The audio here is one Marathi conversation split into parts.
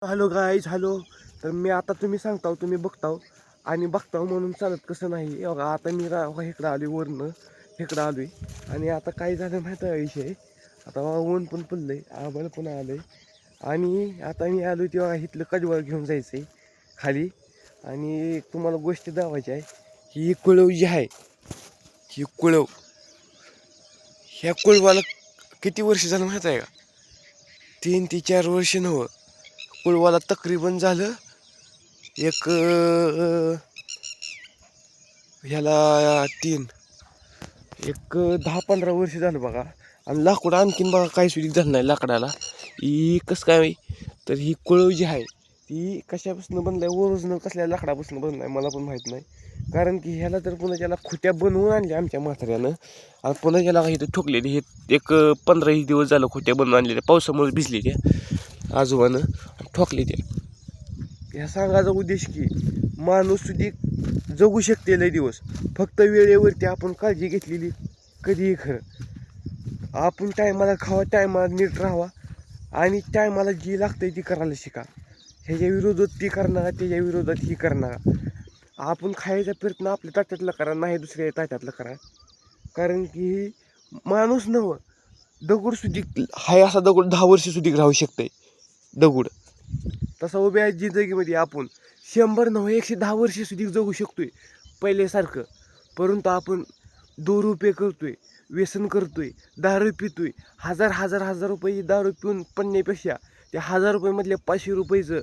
Hello guys hello. तर मी आता तुम्ही सांगताव तुम्ही बघताव आणि बघताव म्हणून चालत कसं नाही. हे बघा आता मी इकडं आलोय वरनं इकडं आलोय आणि आता काय झालं माहिती आहे विषय. आता बघा ऊन पण पडलंय आभाळ पण आलंय आणि आता मी आलोय तेव्हा इथलं कजवाळ घेऊन जायचं आहे खाली. आणि तुम्हाला गोष्ट दावायची आहे. ही कुळव जी आहे ही कुळव ह्या कुळवाला किती वर्ष झालं माहीत आहे का? 3 ते 4 वर्ष नव्हं. कुळवाला तकरीबन झालं एक ह्याला 10-15 वर्ष झालं बघा. आणि लाकूड आणखीन बघा काही सुद्धा झालं नाही लाकडाला. ही कसं काय तर ही कुळव जी आहे ती कशापासून बनलं आहे, ओरिजिनल कसल्या लाकडापासून बनलं आहे मला पण माहीत नाही. कारण की ह्याला तर पुन्हा त्याला खुट्या बनवून आणल्या आमच्या म्हाताऱ्यानं आणि पुन्हा त्याला इथं ठोकलेली. हे एक 15-20 दिवस झालं खुट्या बनवून आणलेल्या, पावसामुळे भिजली त्या आजोबानं ठोकली त्या. ह्या सांगायचा उद्देश की माणूस सुधी जगू शकते लय दिवस, फक्त वेळेवरती आपण काळजी घेतलेली कधीही खरं. आपण टायमाला खावा, टायमाला नीट राहावा आणि टायमाला जी लागतंय ती करायला शिका. ह्याच्या विरोधात ती करणार, त्याच्या विरोधात ही करणार. आपण खायचा प्रयत्न आपल्या ताटातला करा, नाही दुसऱ्या ताटातला करा. कारण की माणूस नवं दगड सुधी हाय असा दगड 10 वर्ष सुधी राहू शकते दगड. तसा उभ्या जिंदगीमध्ये आपण 100 नव्हे 110 वर्ष सुधी जगू शकतोय पहिल्यासारखं. परंतु आपण दुरुपयोग करतोय, व्यसन करतोय, दारू पितोय. हजार रुपये दारू पिऊन पडण्यापेक्षा त्या 1000 रुपयेमधल्या 500 रुपयेचं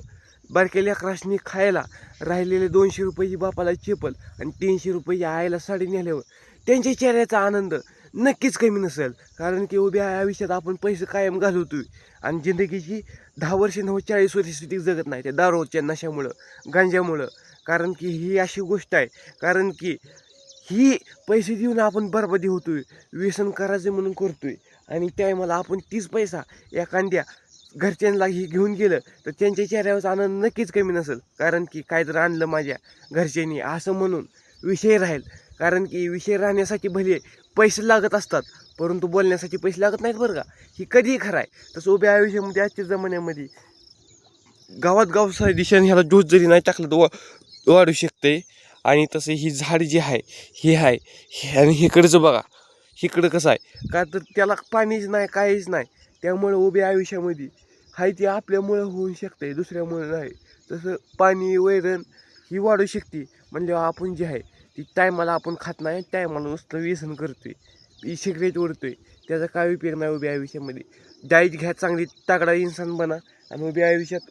बारक्या लेकराशनी खायला राहिलेले 200 रुपयाची बापाला चेपल आणि 300 रुपये आईला साडी नेल्यावर त्यांच्या चेहऱ्याचा आनंद नक्कीच कमी नसेल. कारण की उभ्या आयुष्यात आपण पैसे कायम घालवतोय आणि जिंदगीची 10 वर्ष 40 वर्ष सुद्धा जगत नाही त्या दारूच्या नशामुळं, गांजामुळं. कारण की ही अशी गोष्ट आहे. कारण की ही पैसे देऊन आपण बरबादी होतोय, व्यसन करायचं म्हणून करतोय आणि टायमाला आपण तीच पैसा एखाद्या घरच्यांना ही घेऊन गेलं तर त्यांच्या चेहऱ्यावरचा आनंद नक्कीच कमी नसेल. कारण की काय तर आणलं माझ्या घरच्यांनी असं म्हणून विषय राहील. कारण की विषय राहण्यासाठी भले पैसे लागत असतात, परंतु बोलण्यासाठी पैसे लागत नाहीत बरं का. ही कधीही खरं आहे. तसं उभ्या आयुष्यामध्ये आजच्या जमान्यामध्ये गावात गावसारी दिशेने ह्याला डोस जरी नाही टाकलं तर वाढू शकते. आणि तसं ही झाड जी आहे ही आहे आणि इकडचं बघा इकडं कसं आहे का तर त्याला पाणीच नाही काहीच नाही. त्यामुळे उभ्या आयुष्यामध्ये हाय ती आपल्यामुळं होऊ शकते, दुसऱ्यामुळं नाही. तसं पाणी वैरण ही वाढू शकते म्हणजे आपण जे आहे ती टायमाला आपण खात नाही, टायमाला नुसतं व्यसन करतोय, सिगरेट ओढतोय. त्याचा काय उपयोग नाही उभ्या आयुष्यामध्ये. डाईट घ्या, चांगली तगडा इन्सान बना आणि उभ्या आयुष्यात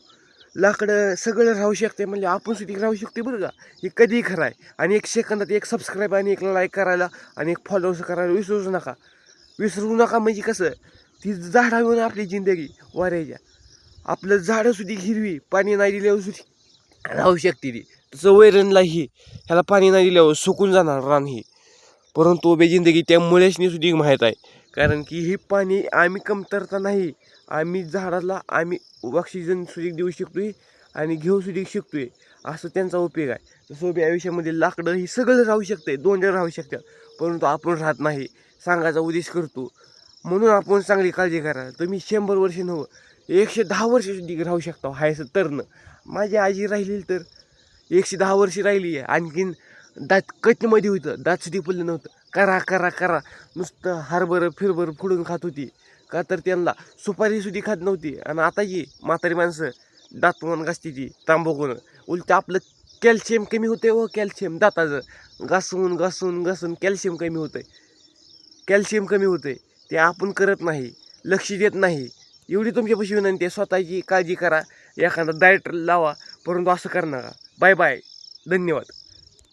लाकडं सगळं राहू शकते म्हणजे आपण सुद्धा राहू शकते बरं का. हे कधीही खरं आहे. आणि 1 सेकंदात 1 सबस्क्राईब आणि 1 लाईक करायला आणि 1 फॉलोअर्स करायला विसरू नका म्हणजे कसं ती झाडं येऊन आपली जिंदगी वाऱ्याच्या. आपलं झाडं सुद्धा हिरवी पाणी नाही दिल्यावर सुद्धा राहू शकते ती. तसं वैरणलाही ह्याला पाणी नाही दिल्यावर सुकून जाणार रान ही. परंतु उभ्या जिंदगी त्या मुळ्याशनी सुद्धा माहीत आहे. कारण की हे पाणी आम्ही कमतरता नाही, आम्ही झाडाला आम्ही ऑक्सिजन सुद्धा देऊ शकतोय आणि घेऊ सुद्धा शकतोय. असं त्यांचा उपयोग आहे. तसं उभ्या आयुष्यामध्ये लाकडं ही सगळं राहू शकते, दोंडे राहू शकतात, परंतु आपण राहत नाही सांगायचा उद्देश करतो. म्हणून आपण चांगली काळजी करा. तुम्ही 100 वर्ष नव्हं 110 वर्ष सुद्धा राहू शकता हायचं तरणं. माझी आजी राहिली तर 110 वर्ष राहिली आहे. आणखीन दात कटमध्ये होतं, दात सुद्धा पडलं नव्हतं. करा करा करा नुसतं हरभरं फिरभर फोडून खात होती. का तर त्यांना सुपारी सुद्धा खात नव्हती. आणि आताची म्हातारी माणसं दातवून घासते ती तांबाखून. उलटं आपलं कॅल्शियम कमी होते व कॅल्शियम दाताचं घासून घासून घासून कॅल्शियम कमी होतं आहे. कॅल्शियम कमी होतं आहे ते आपण करत नाही, लक्ष देत नाही. एवढी तुमच्यापाशी विनंती आहे, स्वतःची काळजी करा, एखादा डाएट लावा, परंतु असं करू नका. बाय बाय, धन्यवाद.